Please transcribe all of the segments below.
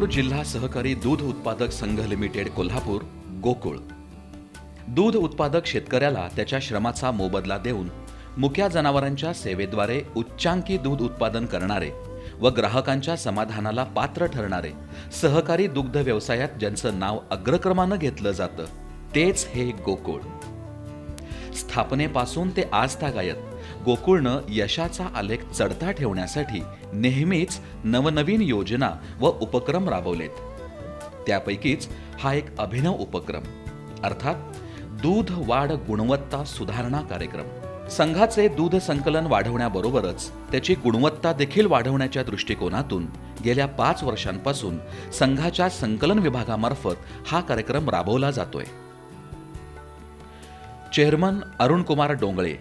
कोल्हापूर जिल्हा सहकारी दूध उत्पादक संघ लिमिटेड कोल्हापूर गोकुळ. दूध उत्पादक शेतकऱ्याला त्याच्या श्रमाचा मोबदला देऊन मुक्या जनावरांच्या सेवेद्वारे उच्चांकी दूध उत्पादन करणारे व ग्राहकांच्या समाधानाला पात्र ठरणारे सहकारी दुग्ध व्यवसायात ज्यांचं नाव अग्रक्रमानं घेतलं जातं तेच हे गोकुळ. स्थापनेपासून ते आजतागायत गोकुळनं यशाचा आलेख चढता ठेवण्यासाठी नेहमीच नवनवीन योजना व उपक्रम राबवलेत. त्यापैकीच हा एक अभिनव उपक्रम अर्थात दूध वाढ गुणवत्ता सुधारणा कार्यक्रम. संघाचे दूध संकलन वाढवण्याबरोबरच त्याची गुणवत्ता देखील वाढवण्याच्या दृष्टिकोनातून गेल्या 5 वर्षांपासून संघाच्या संकलन विभागामार्फत हा कार्यक्रम राबवला जातोय. चेअरमन अरुणकुमार डोंगळे,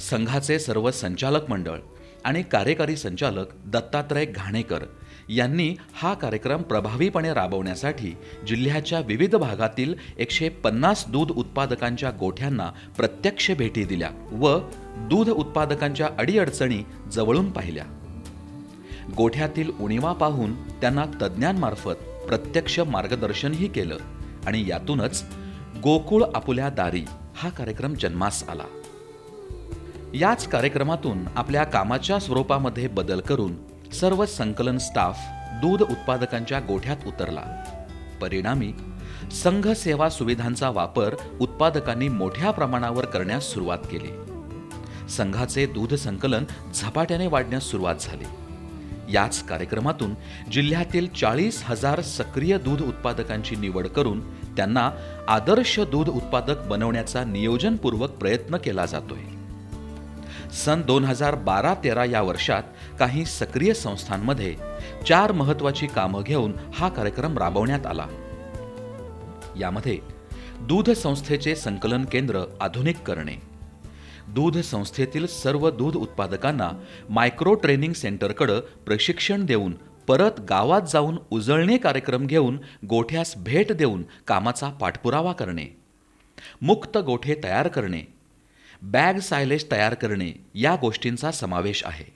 संघाचे सर्व संचालक मंडळ आणि कार्यकारी संचालक दत्तात्रय घाणेकर यांनी हा कार्यक्रम प्रभावीपणे राबवण्यासाठी जिल्ह्याच्या विविध भागातील 150 दूध उत्पादकांच्या गोठ्यांना प्रत्यक्ष भेटी दिल्या व दूध उत्पादकांच्या अडीअडचणी जवळून पाहिल्या. गोठ्यातील उणीवा पाहून त्यांना तज्ज्ञांमार्फत प्रत्यक्ष मार्गदर्शनही केलं आणि यातूनच गोकुळ आपुल्या दारी हा कार्यक्रम जन्मास आला. याच कार्यक्रमातून आपल्या कामाच्या स्वरूपामध्ये बदल करून सर्व संकलन स्टाफ दूध उत्पादकांच्या गोठ्यात उतरला. परिणामी संघ सेवा सुविधांचा वापर उत्पादकांनी मोठ्या प्रमाणावर करण्यास सुरुवात केली. संघाचे दूध संकलन झपाट्याने वाढण्यास सुरुवात झाली. याच कार्यक्रमातून जिल्ह्यातील 40,000 सक्रिय दूध उत्पादकांची निवड करून त्यांना आदर्श दूध उत्पादक बनवण्याचा नियोजनपूर्वक प्रयत्न केला जातोय. सन 2012-13 या वर्षात काही सक्रिय संस्थांमध्ये 4 महत्त्वाची कामं घेऊन हा कार्यक्रम राबवण्यात आला. यामध्ये दूध संस्थेचे संकलन केंद्र आधुनिक करणे, दूध संस्थेतील सर्व दूध उत्पादकांना मायक्रो ट्रेनिंग सेंटरकडे प्रशिक्षण देऊन परत गावात जाऊन उजळणी कार्यक्रम घेऊन गोठ्यास भेट देऊन कामाचा पाठपुरावा करणे, मुक्त गोठे तयार करणे, बॅग सायलेज तयार करणे या गोष्टींचा समावेश आहे.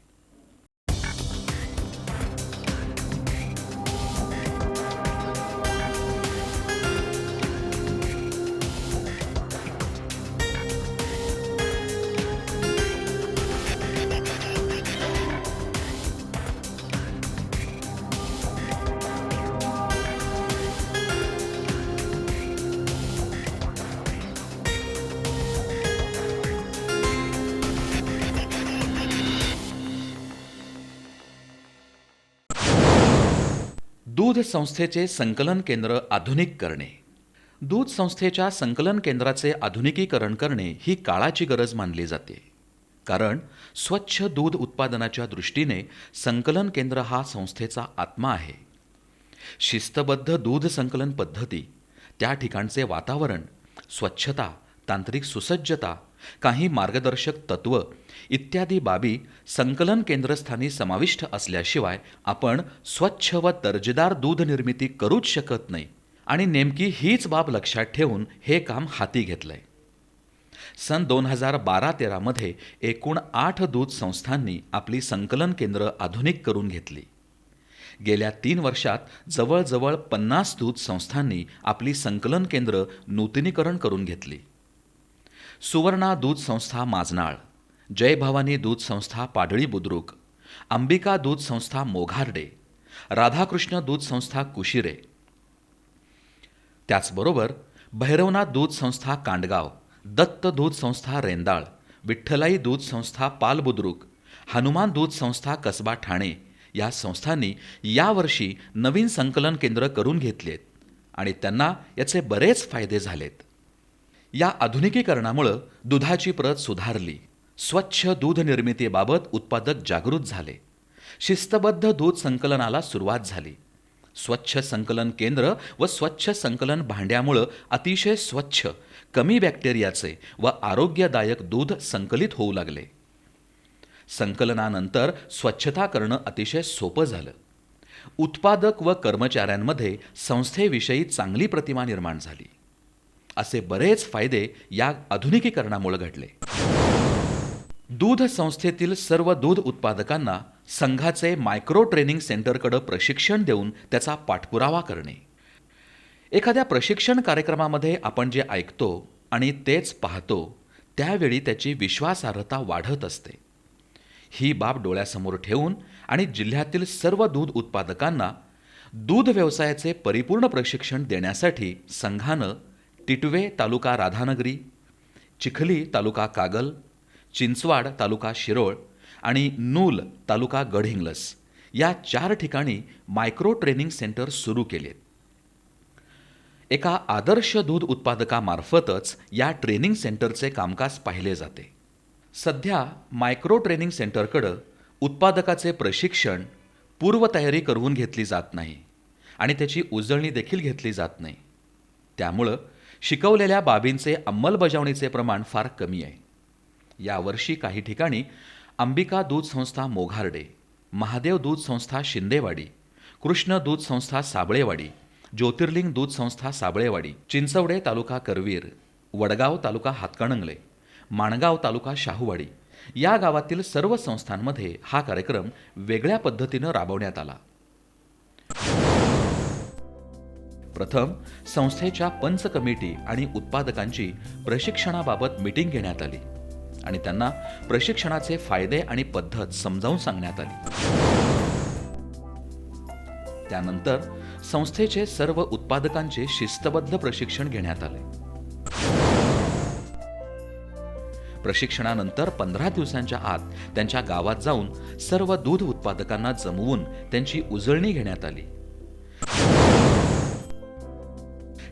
दूध संस्थेचे संकलन केंद्र आधुनिक करणे. दूध संस्थेच्या संकलन केंद्राचे आधुनिकीकरण करणे ही काळाची गरज मानली जाते. कारण स्वच्छ दूध उत्पादनाच्या दृष्टीने संकलन केंद्र हा संस्थेचा आत्मा आहे. शिस्तबद्ध दूध संकलन पद्धती, त्या ठिकाणचे वातावरण, स्वच्छता, तांत्रिक सुसज्जता, काही मार्गदर्शक तत्व इत्यादी बाबी संकलन केंद्रस्थानी समाविष्ट असल्याशिवाय आपण स्वच्छ व दर्जेदार दूध निर्मिती करूच शकत नाही आणि नेमकी हीच बाब लक्षात ठेवून हे काम हाती घेतलंय. सन 2012-13 मध्ये एकूण 8 दूध संस्थांनी आपली संकलन केंद्र आधुनिक करून घेतली. गेल्या 3 वर्षात जवळजवळ 50 दूध संस्थांनी आपली संकलन केंद्र नूतनीकरण करून घेतली. सुवर्णा दूध संस्था माजनाळ, जय भवानी दूध संस्था पाडळी बुद्रुक, अंबिका दूध संस्था मोघार्डे, राधाकृष्ण दूध संस्था कुशिरे, त्याचबरोबर भैरवनाथ दूध संस्था कांडगाव, दत्त दूध संस्था रेंदाळ, विठ्ठलाई दूध संस्था पालबुद्रुक, हनुमान दूध संस्था कसबा ठाणे या संस्थांनी यावर्षी नवीन संकलन केंद्र करून घेतलेत आणि त्यांना याचे बरेच फायदे झालेत. या आधुनिकीकरणामुळे दुधाची प्रत सुधारली, स्वच्छ दूध निर्मितीबाबत उत्पादक जागृत झाले, शिस्तबद्ध दूध संकलनाला सुरुवात झाली. स्वच्छ संकलन केंद्र व स्वच्छ संकलन भांड्यामुळे अतिशय स्वच्छ, कमी बॅक्टेरियाचे व आरोग्यदायक दूध संकलित होऊ लागले. संकलनानंतर स्वच्छता करणं अतिशय सोपं झालं. उत्पादक व कर्मचाऱ्यांमध्ये संस्थेविषयी चांगली प्रतिमा निर्माण झाली. असे बरेच फायदे या आधुनिकीकरणामुळे घडले. दूध संस्थेतील सर्व दूध उत्पादकांना संघाचे मायक्रो ट्रेनिंग सेंटरकडे प्रशिक्षण देऊन त्याचा पाठपुरावा करणे. एखाद्या प्रशिक्षण कार्यक्रमामध्ये आपण जे ऐकतो आणि तेच पाहतो त्यावेळी त्याची विश्वासार्हता वाढत असते. ही बाब डोळ्यासमोर ठेवून आणि जिल्ह्यातील सर्व दूध उत्पादकांना दूध व्यवसायाचे परिपूर्ण प्रशिक्षण देण्यासाठी संघानं टिटवे तालुका राधानगरी, चिखली तालुका कागल, चिंचवाड तालुका शिरोळ आणि नूल तालुका गडहिंग्लज या 4 ठिकाणी मायक्रो ट्रेनिंग सेंटर सुरू केलेत. एका आदर्श दूध उत्पादकामार्फतच या ट्रेनिंग सेंटरचे कामकाज पाहिले जाते. सध्या मायक्रो ट्रेनिंग सेंटरकडे उत्पादकाचे प्रशिक्षण पूर्वतयारी करून घेतली जात नाही आणि त्याची उजळणी देखील घेतली जात नाही. त्यामुळं शिकवलेल्या बाबींचे अंमलबजावणीचे प्रमाण फार कमी आहे. यावर्षी काही ठिकाणी अंबिका दूध संस्था मोघार्डे, महादेव दूध संस्था शिंदेवाडी, कृष्ण दूध संस्था साबळेवाडी, ज्योतिर्लिंग दूध संस्था साबळेवाडी, चिंचवडे तालुका करवीर, वडगाव तालुका हातकणंगले, माणगाव तालुका शाहूवाडी या गावातील सर्व संस्थांमध्ये हा कार्यक्रम वेगळ्या पद्धतीनं राबवण्यात आला. प्रथम संस्थेच्या पंच कमिटी आणि उत्पादकांची प्रशिक्षणाबाबत मीटिंग घेण्यात आली आणि त्यांना प्रशिक्षणाचे फायदे आणि पद्धत समजावून सांगण्यात आली. त्यानंतर संस्थेचे सर्व उत्पादकांचे शिस्तबद्ध प्रशिक्षण घेण्यात आले. प्रशिक्षणानंतर 15 दिवसांच्या आत त्यांच्या गावात जाऊन सर्व दूध उत्पादकांना जमवून त्यांची उजळणी घेण्यात आली.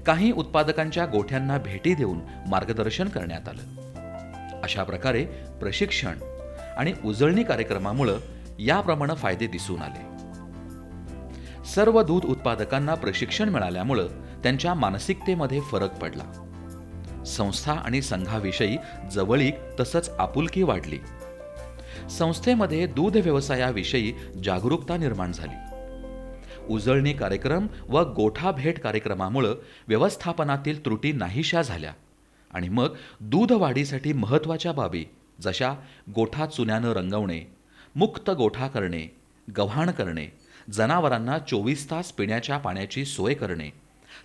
काही उत्पादकांच्या गोठ्यांना भेटी देऊन मार्गदर्शन करण्यात आलं. अशा प्रकारे प्रशिक्षण आणि उजळणी कार्यक्रमामुळे याप्रमाणे फायदे दिसून आले. सर्व दूध उत्पादकांना प्रशिक्षण मिळाल्यामुळे त्यांच्या मानसिकतेमध्ये फरक पडला. संस्था आणि संघाविषयी जवळीक तसंच आपुलकी वाढली. संस्थेमध्ये दूध व्यवसायाविषयी जागरूकता निर्माण झाली. उजळणी कार्यक्रम व गोठा भेट कार्यक्रमामुळे व्यवस्थापनातील त्रुटी नाहीशा झाल्या आणि मग दूध वाढीसाठी महत्त्वाच्या बाबी जशा गोठा चुन्यानं रंगवणे, मुक्त गोठा करणे, गव्हाण करणे, जनावरांना 24 तास पिण्याच्या पाण्याची सोय करणे,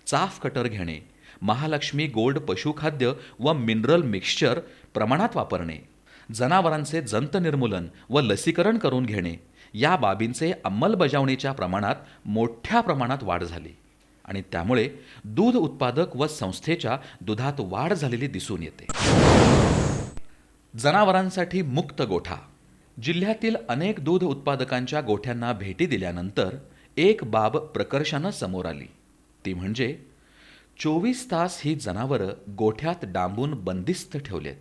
चाफ कटर घेणे, महालक्ष्मी गोल्ड पशुखाद्य व मिनरल मिक्सचर प्रमाणात वापरणे, जनावरांचे जंत निर्मूलन व लसीकरण करून घेणे या बाबींचे अंमलबजावणीच्या प्रमाणात मोठ्या प्रमाणात वाढ झाली आणि त्यामुळे दूध उत्पादक व संस्थेच्या दुधात वाढ झालेली दिसून येते. जनावरांसाठी मुक्त गोठा. जिल्ह्यातील अनेक दूध उत्पादकांच्या गोठ्यांना भेटी दिल्यानंतर एक बाब प्रकर्षानं समोर आली. ती म्हणजे 24 तास ही जनावरं गोठ्यात डांबून बंदिस्त ठेवलेत.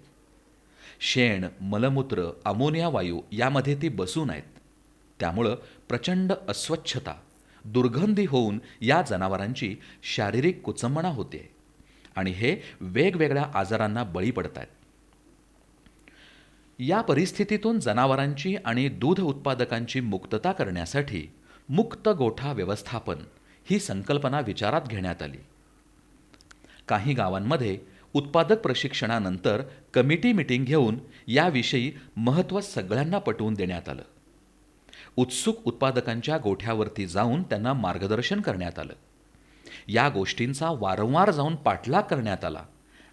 शेण, मलमूत्र, अमोनिया वायू यामध्ये ती बसून आहेत. त्यामुळं प्रचंड अस्वच्छता, दुर्गंधी होऊन या जनावरांची शारीरिक कुचंबणा होते आणि हे वेगवेगळ्या आजारांना बळी पडतात. या परिस्थितीतून जनावरांची आणि दूध उत्पादकांची मुक्तता करण्यासाठी मुक्त गोठा व्यवस्थापन ही संकल्पना विचारात घेण्यात आली. काही गावांमध्ये उत्पादक प्रशिक्षणानंतर कमिटी मीटिंग घेऊन याविषयी महत्त्व सगळ्यांना पटवून देण्यात आलं. उत्सुक उत्पादकांच्या गोठ्यावरती जाऊन त्यांना मार्गदर्शन करण्यात आलं. या गोष्टींचा वारंवार जाऊन पाठलाग करण्यात आला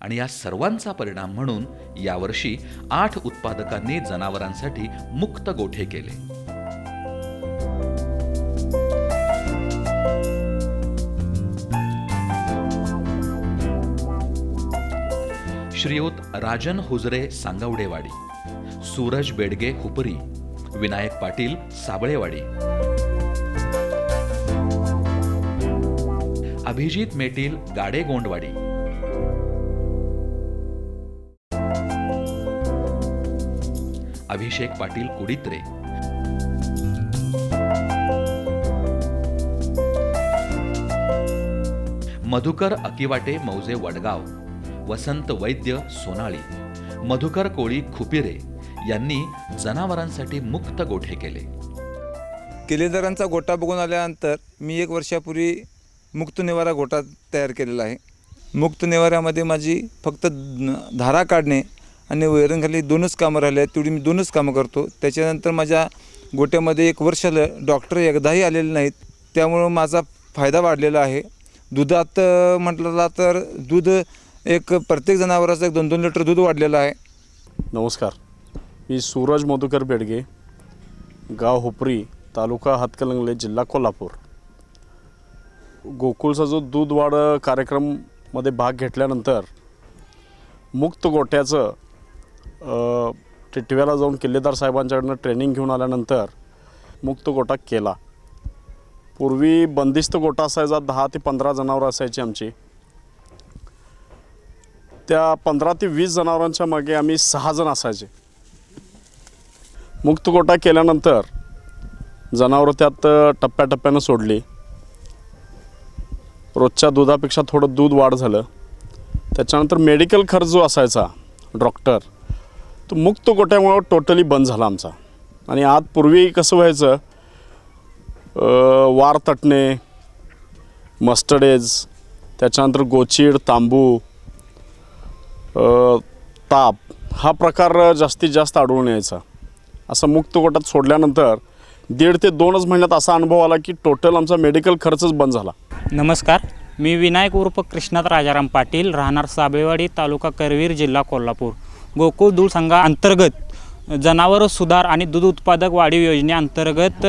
आणि या सर्वांचा परिणाम म्हणून यावर्षी 8 उत्पादकांनी जनावरांसाठी मुक्त गोठे केले. श्रीयुत राजन हुजरे सांगवडेवाडी, सूरज बेडगे हुपरी, विनायक पाटील साबळेवाडी, अभिजित मेटील गाडे गोंडवाडी, अभिषेक पाटील कुडित्रे, मधुकर अकिवाटे मौजे वडगाव, वसंत वैद्य सोनाळी, मधुकर कोळी खुपिरे यांनी जनावरांसाठी मुक्त गोठे केले. किल्लेदारांचा गोठा बघून आल्यानंतर मी 1 वर्षापूर्वी मुक्त निवारा गोठा तयार केलेला आहे. मुक्त निवाऱ्यामध्ये माझी फक्त धारा काढणे आणि वैरणखाली 2च कामं राहिले आहेत. तेवढी मी 2च कामं करतो. त्याच्यानंतर माझ्या गोट्यामध्ये 1 वर्ष झालं डॉक्टर एकदाही आलेले नाहीत. त्यामुळं माझा फायदा वाढलेला आहे. दुधात म्हटलं तर दूध एक प्रत्येक जनावराचं 2-2 लिटर दूध वाढलेलं आहे. नमस्कार, मी सूरज मधुकर बेडगे, गाव हुपरी, तालुका हातकणंगले, जिल्हा कोल्हापूर. गोकुळचा जो दूध वाढ कार्यक्रममध्ये भाग घेतल्यानंतर मुक्त गोट्याचं टिटव्याला जाऊन किल्लेदार साहेबांच्याकडनं ट्रेनिंग घेऊन आल्यानंतर मुक्त गोटा केला. पूर्वी बंदिस्त गोटा असायचा, 10 ते 15 जनावरं असायची आमची. त्या 15 ते 20 जनावरांच्या मागे आम्ही 6 जण असायचे. मुक्त गोटा केल्यानंतर जनावरं त्यात टप्प्याटप्प्यानं सोडली. रोजच्या दुधापेक्षा थोडं दूध वाढ झालं. त्याच्यानंतर मेडिकल खर्च जो असायचा डॉक्टर, तो मुक्त गोट्यामुळं टोटली बंद झाला आमचा. आणि आज पूर्वी कसं व्हायचं, वार तटणे, मस्टर्डेज, त्याच्यानंतर गोचीड, तांबू, ताप हा प्रकार जास्तीत जास्त आढळून यायचा. असं मुक्त गोटात सोडल्यानंतर 1.5 ते 2 महिन्यात असा अनुभव आला की टोटल आमचा मेडिकल खर्चच बंद झाला. नमस्कार, मी विनायक उर्फ कृष्णात राजाराम पाटील, राहणार साबळेवाडी, तालुका करवीर, जिल्हा कोल्हापूर. गोकुळ दूध संघाअंतर्गत जनावर सुधार आणि दूध उत्पादक वाढीव योजनेअंतर्गत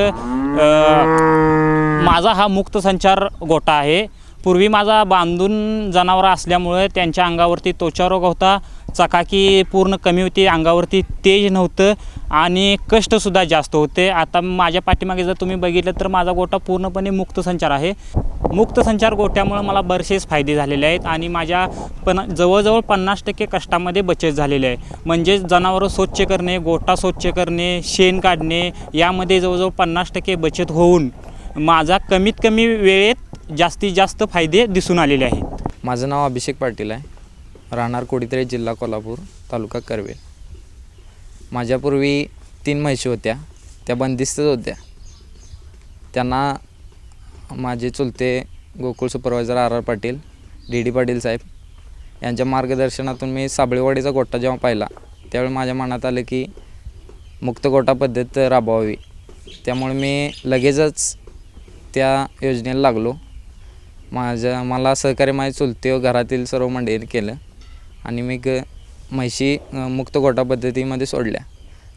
माझा हा मुक्त संचार गोटा आहे. पूर्वी माझा बांधून जनावरं असल्यामुळे त्यांच्या अंगावरती त्वचा रोग होता, चकाकी पूर्ण कमी होती, अंगावरती तेज नव्हतं आणि कष्टसुद्धा जास्त होते. आता माझ्या पाठीमागे जर तुम्ही बघितलं तर माझा गोटा पूर्णपणे मुक्त संचार आहे. मुक्त संचार गोट्यामुळे मला बरेचसेच फायदे झालेले आहेत आणि माझ्या जवळजवळ 50% कष्टामध्ये बचत झालेली आहे. म्हणजेच जनावरं स्वच्छ करणे, गोटा स्वच्छ करणे, शेण काढणे यामध्ये जवळजवळ 50% बचत होऊन माझा कमीत कमी वेळेत जास्तीत जास्त फायदे दिसून आलेले आहेत. माझं नाव अभिषेक पाटील आहे, राहणार कोडीतळे, जिल्हा कोल्हापूर, तालुका करवीर. माझ्यापूर्वी 3 म्हशी होत्या, त्या बंदिस्तच होत्या. त्यांना माझे चुलते Gokul supervisor RR Patil, DD Patil साहेब यांच्या मार्गदर्शनातून मी साबळेवाडीचा गोटा जेव्हा पाहिला त्यावेळी माझ्या मनात आलं की मुक्त गोटा पद्धत राबवावी. त्यामुळे मी लगेचच त्या योजनेला लागलो. मला सहकार्य माझे चुलते व घरातील सर्व मंडळींनी केलं आणि मी म्हशी मुक्त गोटा पद्धतीमध्ये सोडल्या.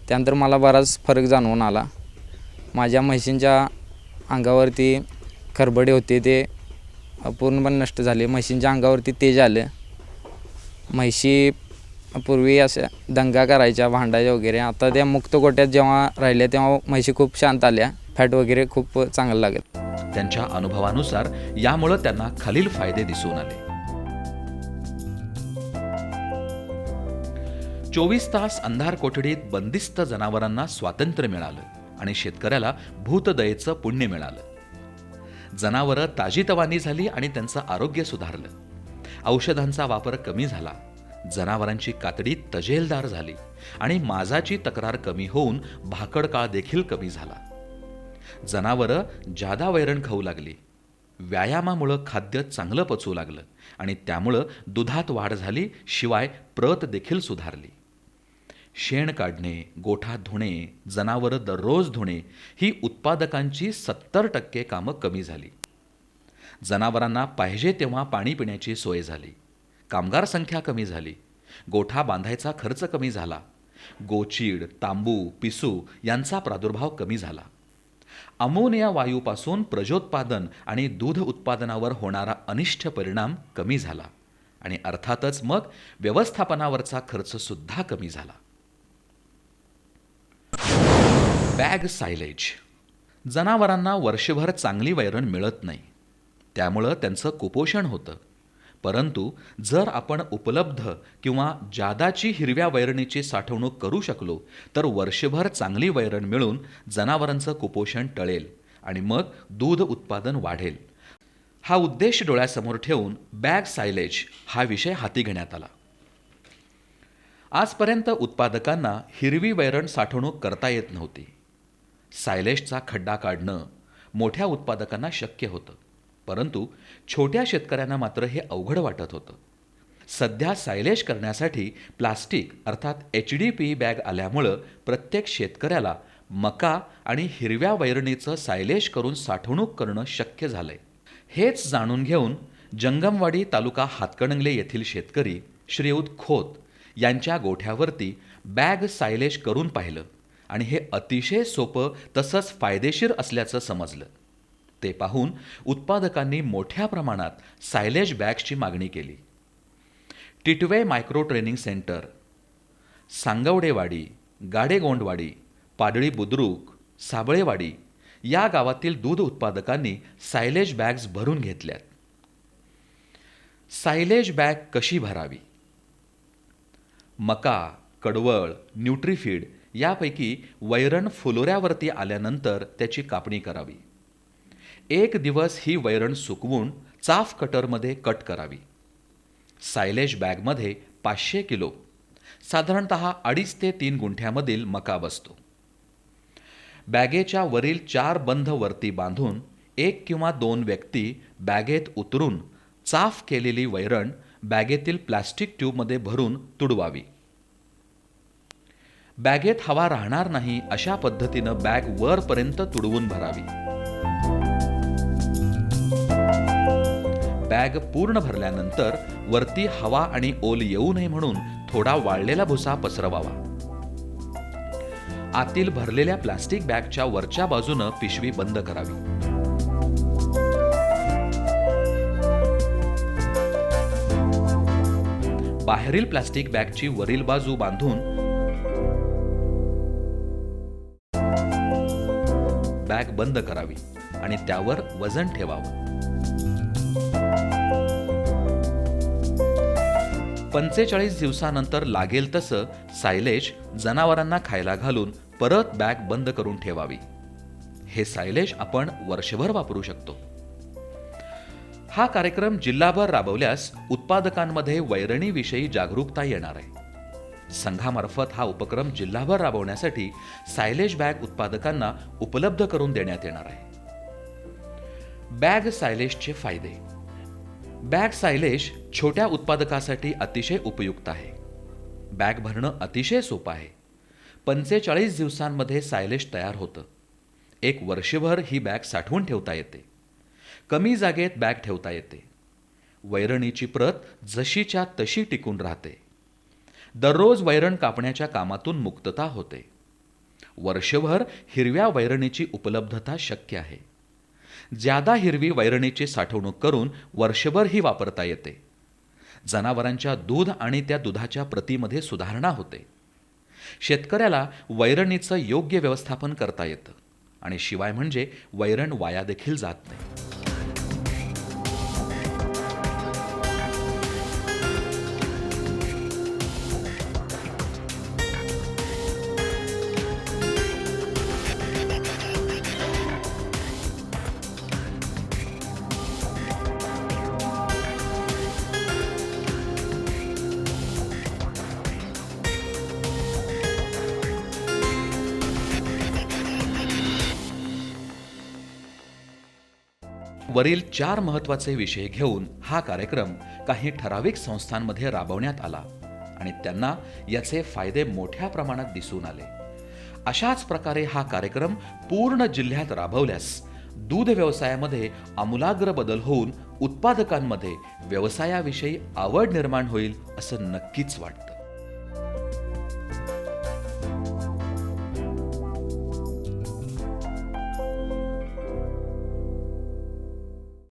त्यानंतर मला बराच फरक जाणवून आला. माझ्या म्हशींच्या अंगावरती खरबडे होते ते पूर्णपणे नष्ट झाले. म्हशींच्या अंगावरती तेज आलं. म्हशी पूर्वी अशा दंगा करायच्या, भांडायच्या वगैरे, आता त्या मुक्त गोट्यात जेव्हा राहिल्या तेव्हा म्हशी खूप शांत आल्या. फॅट वगैरे खूप चांगलं लागेल. त्यांच्या अनुभवानुसार यामुळे त्यांना खालील फायदे दिसून आले. 24 तास अंधार कोठडीत बंदिस्त जनावरांना स्वातंत्र्य मिळालं आणि शेतकऱ्याला भूतदयेचं पुण्य मिळालं. जनावरं ताजीतवानी झाली आणि त्यांचं आरोग्य सुधारलं. औषधांचा वापर कमी झाला. जनावरांची कातडी तजेलदार झाली आणि माजाची तक्रार कमी होऊन भाकड काळ देखील कमी झाला. जनावरं जादा वैरण खाऊ लागली. व्यायामामुळं खाद्य चांगलं पचू लागलं आणि त्यामुळं दुधात वाढ झाली, शिवाय प्रत देखील सुधारली. शेण काढणे, गोठा धुणे, जनावरं दररोज धुणे ही उत्पादकांची 70% कामं कमी झाली. जनावरांना पाहिजे तेव्हा पाणी पिण्याची सोय झाली. कामगार संख्या कमी झाली. गोठा बांधायचा खर्च कमी झाला. गोचीड, तांबू, पिसू यांचा प्रादुर्भाव कमी झाला. अमोनिया वायूपासून प्रजोत्पादन आणि दूध उत्पादनावर होणारा अनिष्ट परिणाम कमी झाला आणि अर्थातच मग व्यवस्थापनावरचा खर्च सुद्धा कमी झाला. Bag silage. जनावरांना वर्षभर चांगली वैरण मिळत नाही, त्यामुळं त्यांचं कुपोषण होतं. परंतु जर आपण उपलब्ध किंवा जादाची हिरव्या वैरणीची साठवणूक करू शकलो तर वर्षभर चांगली वैरण मिळून जनावरांचं कुपोषण टळेल आणि मग दूध उत्पादन वाढेल. हा उद्देश डोळ्यासमोर ठेवून बॅग सायलेज हा विषय हाती घेण्यात आला. आजपर्यंत उत्पादकांना हिरवी वैरण साठवणूक करता येत नव्हती. सायलेजचा खड्डा काढणं मोठ्या उत्पादकांना शक्य होतं, परंतु छोट्या शेतकऱ्यांना मात्र हे अवघड वाटत होतं. सध्या सायलेज करण्यासाठी प्लास्टिक अर्थात HDPE बॅग आल्यामुळं प्रत्येक शेतकऱ्याला मका आणि हिरव्या वैरणीचं सायलेज करून साठवणूक करणं शक्य झालंय. हेच जाणून घेऊन जंगमवाडी तालुका हातकणंगले येथील शेतकरी श्रीयुत खोत यांच्या गोठ्यावरती बॅग सायलेज करून पाहिलं आणि हे अतिशय सोपं तसंच फायदेशीर असल्याचं समजलं. ते पाहून उत्पादकांनी मोठ्या प्रमाणात सायलेज बॅग्सची मागणी केली. Titwe micro training centre, Sangwadewadi, Gadegondwadi, Padali Budruk, Sablewadi या गावातील दूध उत्पादकांनी सायलेज बॅग्स भरून घेतल्यात. सायलेज बॅग कशी भरावी? मका, कडवळ, न्यूट्रीफीड यापैकी वैरण फुलोऱ्यावरती आल्यानंतर त्याची कापणी करावी. 1 दिवस ही वैरण सुकवून चाफ कटरमध्ये कट करावी. सायलेज बॅगमध्ये 500 किलो साधारणतः 2.5 ते 3 गुंठ्यामधील मका बसतो. बॅगेच्या वरील 4 बंध वरती बांधून 1 किंवा 2 व्यक्ती बॅगेत उतरून चाफ केलेली वैरण बॅगेतील प्लास्टिक ट्यूबमध्ये भरून तुडवावी. बॅगेत हवा राहणार नाही अशा पद्धतीनं बॅग वरपर्यंत तुडवून भरावी. बॅग पूर्ण भरल्यानंतर वरती हवा आणि ओल येऊ नये म्हणून थोडा वाळलेला भुसा पसरवावा. आतील भरलेल्या प्लास्टिक बॅगच्या वरच्या बाजूनं पिशवी बंद करावी. बाहेरील प्लास्टिक बॅगची वरील बाजू बांधून बॅग बंद करावी आणि त्यावर वजन ठेवावं. 45 दिवसानंतर लागेल तसं सायलेज जनावरांना खायला घालून परत बॅग बंद करून ठेवावी. हे सायलेज आपण वर्षभर वापरू शकतो. हा कार्यक्रम जिल्हाभर राबवल्यास उत्पादकांमध्ये वैरणीविषयी जागरूकता येणार आहे. संघामार्फत हा उपक्रम जिल्हाभर राबवण्यासाठी सायलेज बॅग उत्पादकांना उपलब्ध करून देण्यात येणार आहे. बॅग सायलेजचे फायदे. बॅग सायलेज छोट्या उत्पादकासाठी अतिशय उपयुक्त आहे. बॅग भरणं अतिशय सोपं आहे. 45 दिवसांमध्ये सायलेज तयार होतं. 1 वर्षभर ही बॅग साठवून ठेवता येते. कमी जागेत बॅग ठेवता येते. वैरणीची प्रत जशीच्या तशी टिकून राहते. दररोज वैरण कापण्याच्या कामातून मुक्तता होते. वर्षभर हिरव्या वैरणीची उपलब्धता शक्य आहे. ज्यादा हिरवी वैरणीची साठवणूक करून वर्षभर ही वापरता येते. जनावरांच्या दूध आणि त्या दुधाच्या प्रतीमध्ये सुधारणा होते. शेतकऱ्याला वैरणीचं योग्य व्यवस्थापन करता येतं आणि शिवाय म्हणजे वैरण वाया देखील जात नाही. वरील 4 महत्त्वाचे विषय घेऊन हा कार्यक्रम काही ठराविक संस्थांमध्ये राबवण्यात आला आणि त्यांना याचे फायदे मोठ्या प्रमाणात दिसून आले. अशाच प्रकारे हा कार्यक्रम पूर्ण जिल्ह्यात राबवल्यास दूध व्यवसायामध्ये आमूलाग्र बदल होऊन उत्पादकांमध्ये व्यवसायाविषयी आवड निर्माण होईल असं नक्कीच वाटतं.